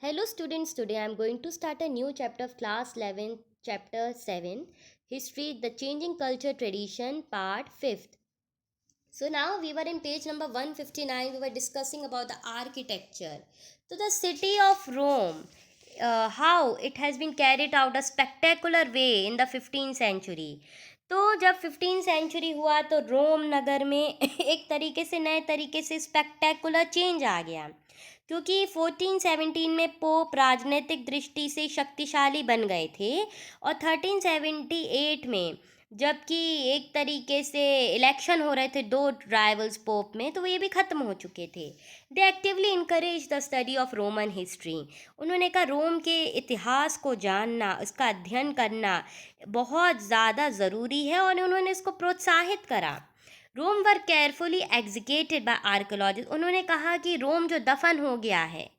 Hello students, today I am going to start a new chapter of class 11, chapter 7, History, the Changing Culture Tradition, part 5th. So now we were in page number 159, we were discussing about the architecture. So the city of Rome, how it has been carried out a spectacular way in the 15th century. तो जब 15th century हुआ तो रोम नगर में एक तरीके से नए तरीके से स्पेक्टेकुलर चेंज आ गया, क्योंकि 1417 में पोप राजनीतिक दृष्टि से शक्तिशाली बन गए थे और 1378 में जबकि एक तरीके से इलेक्शन हो रहे थे दो राइवल्स पोप में, तो ये भी ख़त्म हो चुके थे। They actively encourage the study of Roman history. उन्होंने कहा रोम के इतिहास को जानना, उसका अध्ययन करना बहुत ज़्यादा ज़रूरी है और उन्होंने इसको प्रोत्साहित करा। रोम वर केयरफुली एग्जीक्यूटेड बाय आर्कोलॉजिस्ट। उन्होंने कहा कि रोम जो दफन हो गया है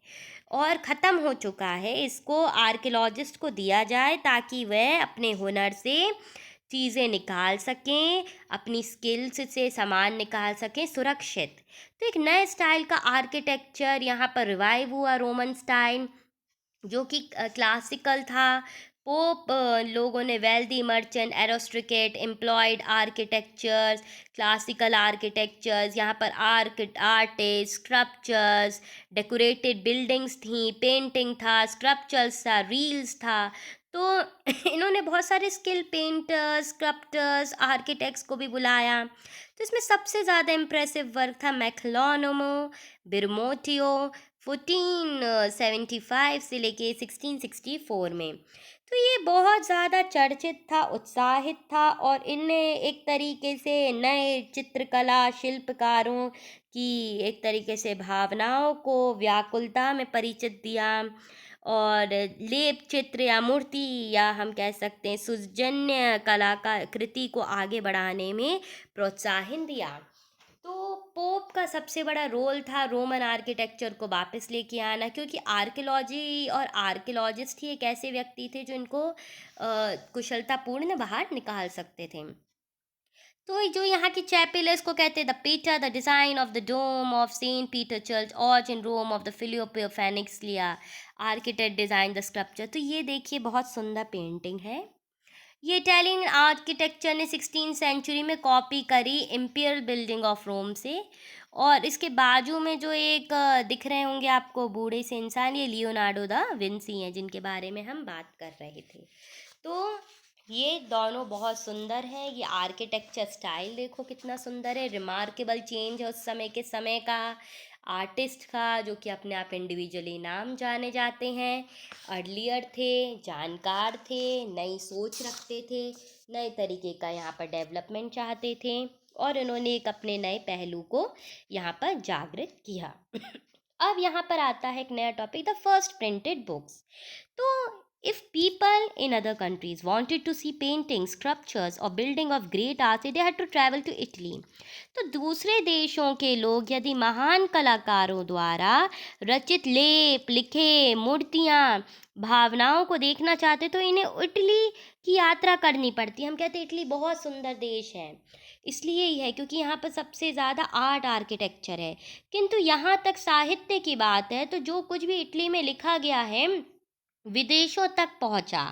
और ख़त्म हो चुका है, इसको आर्कियोलॉजिस्ट को दिया जाए ताकि वह अपने हुनर से चीज़ें निकाल सकें, अपनी स्किल्स से सामान निकाल सकें सुरक्षित। तो एक नए स्टाइल का आर्किटेक्चर यहाँ पर रिवाइव हुआ, रोमन स्टाइल जो कि क्लासिकल था। पोप लोगों ने wealthy merchant aristocrat employed architectures, classical architectures, यहाँ पर आर्टिस्ट, स्क्रप्चर्स, डेकोरेटेड बिल्डिंग्स थी, पेंटिंग था, स्क्रप्चर्स था, रील्स था। तो इन्होंने बहुत सारे स्किल पेंटर्स, स्क्रप्टर्स, आर्किटेक्ट्स को भी बुलाया। तो इसमें सबसे ज़्यादा इम्प्रेसिव वर्क था मैक्लोनोमो बिरमोटियो 1475 से लेके 1664 में। तो ये बहुत ज़्यादा चर्चित था, उत्साहित था और इनने एक तरीके से नए चित्रकला शिल्पकारों की एक तरीके से भावनाओं को व्याकुलता में परिचित दिया और लेप चित्र या मूर्ति या हम कह सकते हैं सुजन्य कला का कृति को आगे बढ़ाने में प्रोत्साहन दिया। तो पोप का सबसे बड़ा रोल था रोमन आर्किटेक्चर को वापस लेके आना, क्योंकि आर्कियोलॉजी और आर्कियोलॉजिस्ट ही एक ऐसे व्यक्ति थे जो इनको कुशलतापूर्ण बाहर निकाल सकते थे। तो जो यहाँ की चैपल है इसको कहते हैं the Peter, the design of the dome of Saint Peter church ऑर्च इन रोम ऑफ द फिलियो फेनिक्स लिया आर्किटेक्ट डिज़ाइन द स्कल्पचर। तो ये देखिए बहुत सुंदर पेंटिंग है। ये इटालियन आर्किटेक्चर ने 16th सेंचुरी में कॉपी करी इम्पीरियल बिल्डिंग ऑफ रोम से। और इसके बाजू में जो एक दिख रहे होंगे आपको बूढ़े से इंसान, ये लियोनार्डो दा विंसी हैं जिनके बारे में हम बात कर रहे थे। तो ये दोनों बहुत सुंदर है। ये आर्किटेक्चर स्टाइल देखो कितना सुंदर है, रिमार्केबल चेंज है उस समय के समय का, आर्टिस्ट का जो कि अपने आप इंडिविजुअली नाम जाने जाते हैं, अर्लियर थे, जानकार थे, नई सोच रखते थे, नए तरीके का यहाँ पर डेवलपमेंट चाहते थे और इन्होंने एक अपने नए पहलू को यहाँ पर जागृत किया। अब यहाँ पर आता है एक नया topic, the first printed books. तो if people in other countries wanted to see paintings, sculptures or building of great art, they had to travel to Italy. तो दूसरे देशों के लोग यदि महान कलाकारों द्वारा रचित लेप, लिखे मूर्तियाँ, भावनाओं को देखना चाहते तो इन्हें इटली की यात्रा करनी पड़ती। हम कहते हैं इटली बहुत सुंदर देश है, इसलिए ही है क्योंकि यहाँ पर सबसे ज़्यादा आर्ट आर्किटेक्चर है। किंतु यहाँ तक साहित्य की बात है तो जो कुछ भी इटली में लिखा गया है विदेशों तक पहुंचा।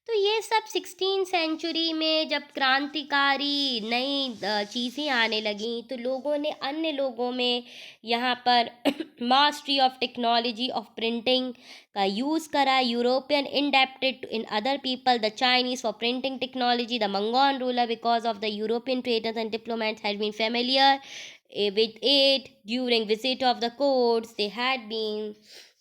तो ये सब 16th सेंचुरी में जब क्रांतिकारी नई चीज़ें आने लगीं तो लोगों ने अन्य लोगों में यहाँ पर mastery of technology of printing का यूज़ करा। European indebted in other people, the Chinese for printing technology, the Mongol ruler because of the European traders and diplomats had been familiar with it during visit of the courts. They had been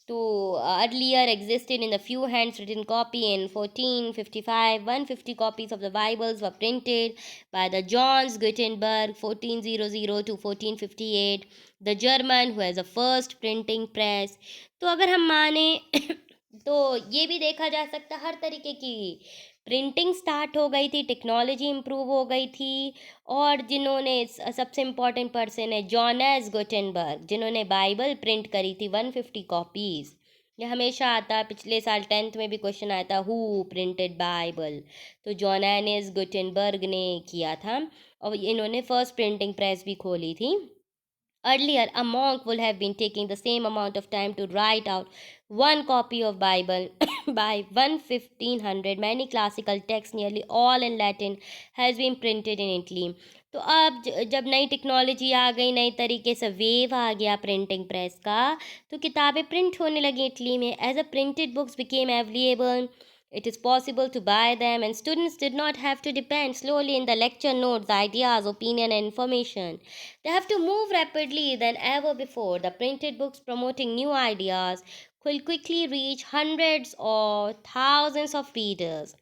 to earlier existed in the few hands written copy in 1455. 150 copies of the Bibles were printed by the Johns Gutenberg 1400 to 1458, the German who has the first printing press. तो अगर हम माने तो ये भी देखा जा सकता हर तरीके की प्रिंटिंग स्टार्ट हो गई थी, टेक्नोलॉजी इम्प्रूव हो गई थी। और जिन्होंने सबसे इम्पॉर्टेंट पर्सन है जॉनेस गुटेनबर्ग, जिन्होंने बाइबल प्रिंट करी थी 150 कॉपीज़। ये हमेशा आता, पिछले साल 10th में भी क्वेश्चन आया था हु प्रिंटेड बाइबल, तो जॉनेस गुटेनबर्ग ने किया था और इन्होंने फर्स्ट प्रिंटिंग प्रेस भी खोली थी। Earlier, a monk would have been taking the same amount of time to write out one copy of Bible. By 1500, many classical texts, nearly all in Latin, has been printed in Italy. तो अब जब नई technology आ गई, नई तरीके से wave आ गया printing press का, तो किताबें प्रिंट होने लगी इटली में. As a printed books became available, it is possible to buy them, and students did not have to depend slowly in the lecture notes, ideas, opinion, and information. They have to move rapidly than ever before. The printed books promoting new ideas will quickly reach hundreds or thousands of readers.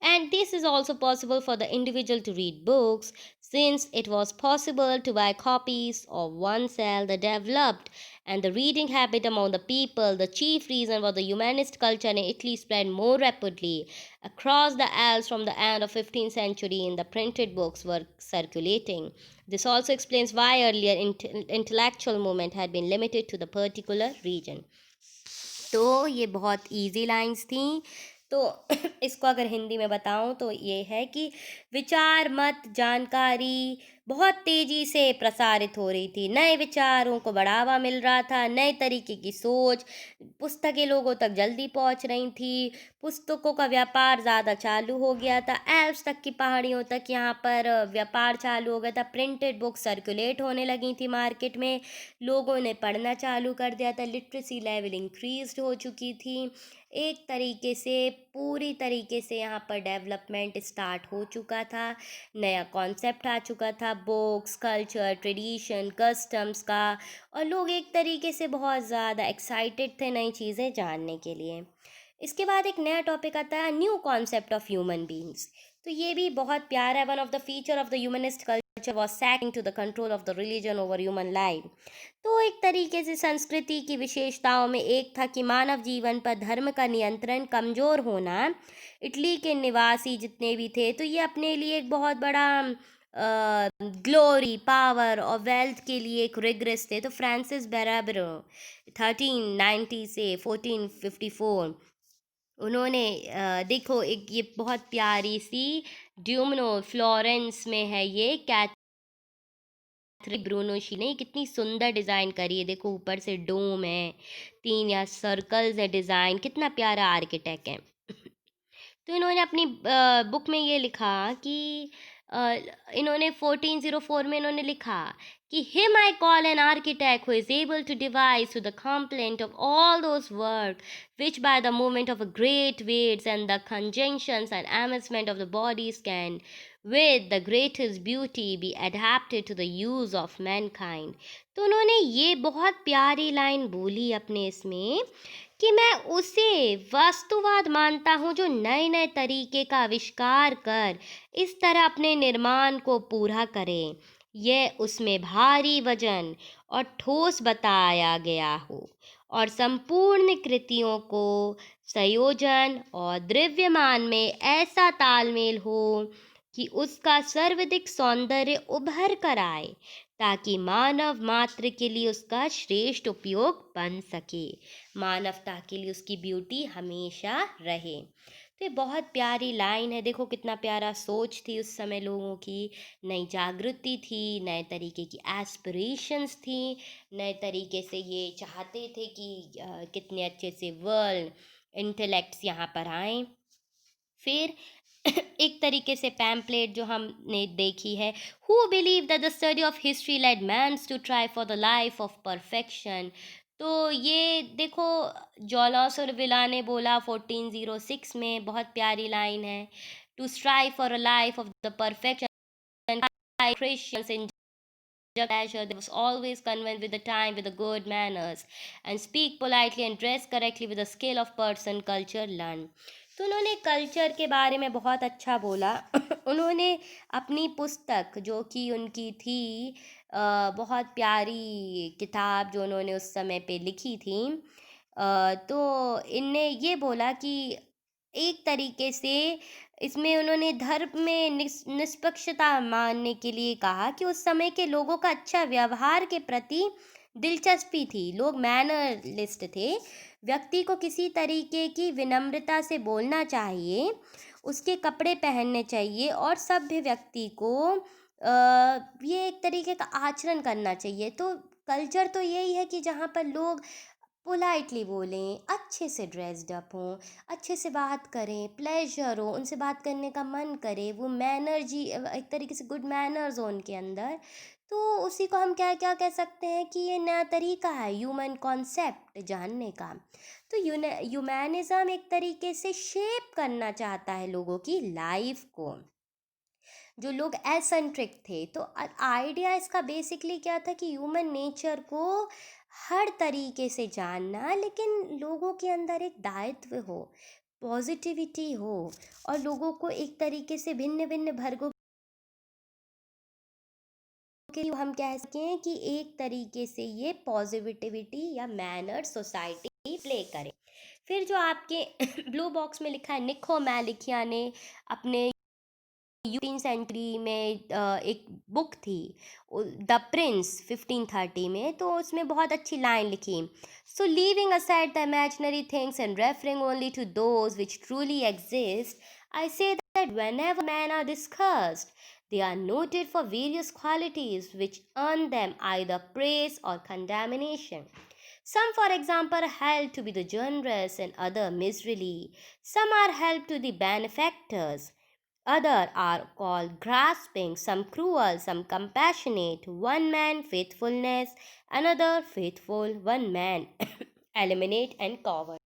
And this is also possible for the individual to read books, since it was possible to buy copies of oneself. The developed and the reading habit among the people, the chief reason was the humanist culture in Italy spread more rapidly across the Alps from the end of 15th century in the printed books were circulating. This also explains why earlier intellectual movement had been limited to the particular region. तो ये बहुत easy lines थी. तो इसको अगर हिंदी में बताऊं तो ये है कि विचार, मत, जानकारी बहुत तेज़ी से प्रसारित हो रही थी. नए विचारों को बढ़ावा मिल रहा था, नए तरीके की सोच, पुस्तकें लोगों तक जल्दी पहुंच रही थी, पुस्तकों का व्यापार ज़्यादा चालू हो गया था, एल्प्स तक की पहाड़ियों तक यहाँ पर व्यापार चालू हो गया था, प्रिंटेड बुक सर्कुलेट होने लगी थी मार्केट में, लोगों ने पढ़ना चालू कर दिया था, लिटरेसी लेवल इंक्रीज हो चुकी थी. एक तरीके से पूरी तरीके से यहाँ पर डेवलपमेंट स्टार्ट हो चुका था, नया कॉन्सेप्ट आ चुका था बुक्स, कल्चर, ट्रेडिशन, कस्टम्स का, और लोग एक तरीके से बहुत ज़्यादा एक्साइटेड थे नई चीज़ें जानने के लिए. इसके बाद एक नया टॉपिक आता है new concept of human beings. तो ये भी बहुत प्यारा है. One of the feature of the humanist culture was sacking to the control of the religion over human life. तो एक तरीके से संस्कृति की विशेषताओं में एक था कि मानव जीवन पर धर्म का नियंत्रण कमज़ोर होना. इटली के निवासी जितने भी थे तो ये अपने लिए एक बहुत बड़ा ग्लोरी, पावर और वेल्थ के लिए एक रिग्रेस थे. तो फ्रांसिस बेराबरो 1390 से 1454 उन्होंने देखो एक ये बहुत प्यारी सी ड्यूमनो फ्लोरेंस में है, ये कैथरी ब्रूनोशी ने कितनी सुंदर डिज़ाइन करी है. देखो ऊपर से डोम है, 3 या सर्कल्स है डिज़ाइन, कितना प्यारा आर्किटेक्ट है. तो इन्होंने अपनी बुक में ये लिखा कि अ, इन्होंने 1404 में इन्होंने लिखा कि him I call an architect who is able to devise to the complaint of all those work which by the movement of a great weights and the conjunctions and amazement of the bodies can with the greatest beauty be adapted to the use of mankind. तो उन्होंने ये बहुत प्यारी line बोली अपने इसमें कि मैं उसे वास्तुवाद मानता हूँ जो नए नए तरीके का आविष्कार कर इस तरह अपने निर्माण को पूरा करे, यह उसमें भारी वजन और ठोस बताया गया हो और संपूर्ण कृतियों को संयोजन और द्रव्यमान में ऐसा तालमेल हो कि उसका सर्वाधिक सौंदर्य उभर कर आए ताकि मानव मात्र के लिए उसका श्रेष्ठ उपयोग बन सके, मानवता के लिए उसकी ब्यूटी हमेशा रहे. तो ये बहुत प्यारी लाइन है. देखो कितना प्यारा सोच थी उस समय लोगों की, नई जागृति थी, नए तरीके की एस्पिरेशंस थी, नए तरीके से ये चाहते थे कि कितने अच्छे से वर्ल्ड इंटेलेक्ट्स यहाँ पर आएँ. फिर एक तरीके से पैम्पलेट जो हमने देखी है, who believe that the study of history led mans to try for the life of perfection. तो ये देखो जॉलॉस और विला ने बोला 1406 में, बहुत प्यारी लाइन है, to strive for a life of the perfection. Christians in pleasure, they was always conversant with the time, with the good manners, and speak politely and dress correctly with the skill of person culture learn. तो उन्होंने culture के बारे में बहुत अच्छा बोला. उन्होंने अपनी पुस्तक जो कि उनकी थी बहुत प्यारी किताब जो उन्होंने उस समय पे लिखी थी, तो इनने ये बोला कि एक तरीके से इसमें उन्होंने धर्म में निष्पक्षता मानने के लिए कहा कि उस समय के लोगों का अच्छा व्यवहार के प्रति दिलचस्पी थी. लोग मैनरलिस्ट थे, व्यक्ति को किसी तरीके की विनम्रता से बोलना चाहिए, उसके कपड़े पहनने चाहिए और सभ्य व्यक्ति को ये एक तरीके का आचरण करना चाहिए. तो कल्चर तो यही है कि जहाँ पर लोग पोलाइटली बोलें, अच्छे से ड्रेस्ड अप हों, अच्छे से बात करें, प्लेजर हो, उनसे बात करने का मन करे, वो मैनर एक तरीके से गुड मैनर्स हो उनके अंदर। तो उसी को हम क्या क्या कह सकते हैं कि ये नया तरीका है ह्यूमन कॉन्सेप्ट जानने का। तो ह्यूमैनिज्म एक तरीके से शेप करना चाहता है लोगों की लाइफ को। जो लोग एसेंट्रिक थे, तो आइडिया इसका बेसिकली क्या था कि ह्यूमन नेचर को हर तरीके से जानना, लेकिन लोगों के अंदर एक दायित्व हो, पॉजिटिविटी हो, और लोगों को एक तरीके से भिन्न भिन्न वर्गों के हम कह सकें कि एक तरीके से ये पॉजिटिविटी या मैनर सोसाइटी प्ले करे। फिर जो आपके ब्लू बॉक्स में लिखा है, निको मैलिकिया ने अपने 15th सेंचुरी में एक बुक थी द प्रिंस 1530 में, तो उसमें बहुत अच्छी लाइन लिखी, so leaving aside the imaginary things and referring only to those which truly exist, I say that whenever men are discussed, they are noted for various qualities which earn them either praise or condemnation. Some, for example, are held to be the generous and other miserly. Some are held to the benefactors. Other are called grasping, some cruel, some compassionate. One man faithfulness, another faithful. One man eliminate and coward.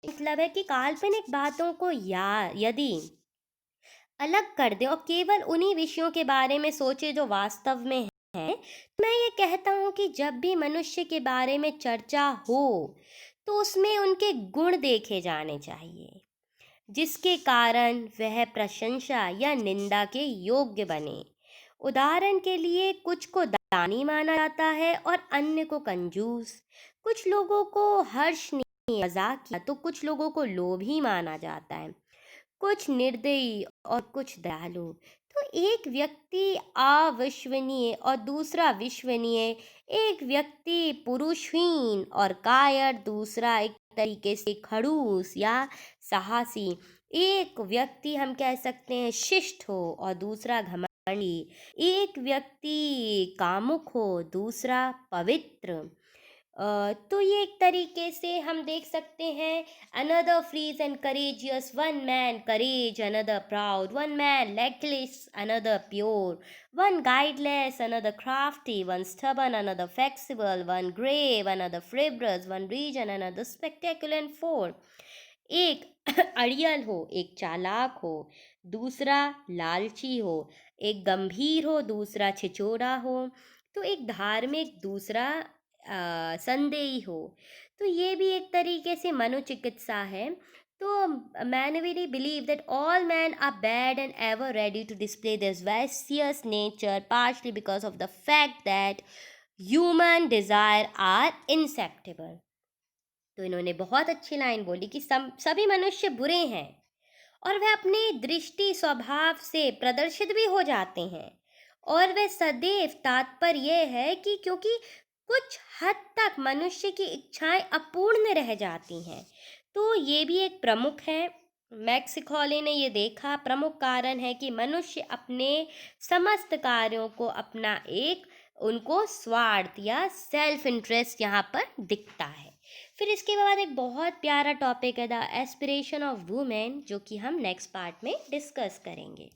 मतलब है कि काल्पनिक बातों को यदि अलग कर दे और केवल उन्हीं विषयों के बारे में सोचे जो वास्तव में हैं, तो मैं ये कहता हूँ कि जब भी मनुष्य के बारे में चर्चा हो तो उसमें उनके गुण देखे जाने चाहिए, जिसके कारण वह प्रशंसा या निंदा के योग्य बने। उदाहरण के लिए कुछ को दानी माना जाता है और अन्य को कंजूस, कुछ लोगों को हर्षणीय मजाक किया तो कुछ लोगों को लोभी माना जाता है, कुछ निर्दयी और कुछ दयालु। तो एक व्यक्ति अविश्वसनीय और दूसरा विश्वसनीय, एक व्यक्ति पुरुषहीन और कायर, दूसरा एक तरीके से खड़ूस या साहसी। एक व्यक्ति हम कह सकते हैं शिष्ट हो और दूसरा घमंडी, एक व्यक्ति कामुक हो दूसरा पवित्र। तो ये एक तरीके से हम देख सकते हैं, another free and courageous, one man courage, another proud, one man reckless, another pure, one guideless, another crafty, one stubborn, another flexible, one grave, another frivolous, one region, another spectacular and four. एक अड़ियल हो, एक चालाक हो, दूसरा लालची हो, एक गंभीर हो दूसरा छिचोरा हो, तो एक धार्मिक दूसरा संदेही हो। तो ये भी एक तरीके से मनोचिकित्सा है। तो Machiavelli believe that all man are bad and ever ready to display this vicious nature partially because of the fact that human desire are insatiable. तो इन्होंने बहुत अच्छी लाइन बोली कि सभी मनुष्य बुरे हैं और वह अपनी दृष्टि स्वभाव से प्रदर्शित भी हो जाते हैं, और वह सदैव तात्पर्य यह है कि क्योंकि कुछ हद तक मनुष्य की इच्छाएं अपूर्ण रह जाती हैं। तो ये भी एक प्रमुख है, मैक्सिकॉले ने ये देखा प्रमुख कारण है कि मनुष्य अपने समस्त कार्यों को अपना एक उनको स्वार्थ या सेल्फ इंटरेस्ट यहाँ पर दिखता है। फिर इसके बाद एक बहुत प्यारा टॉपिक है द एस्पिरेशन ऑफ वुमेन, जो कि हम नेक्स्ट पार्ट में डिस्कस करेंगे।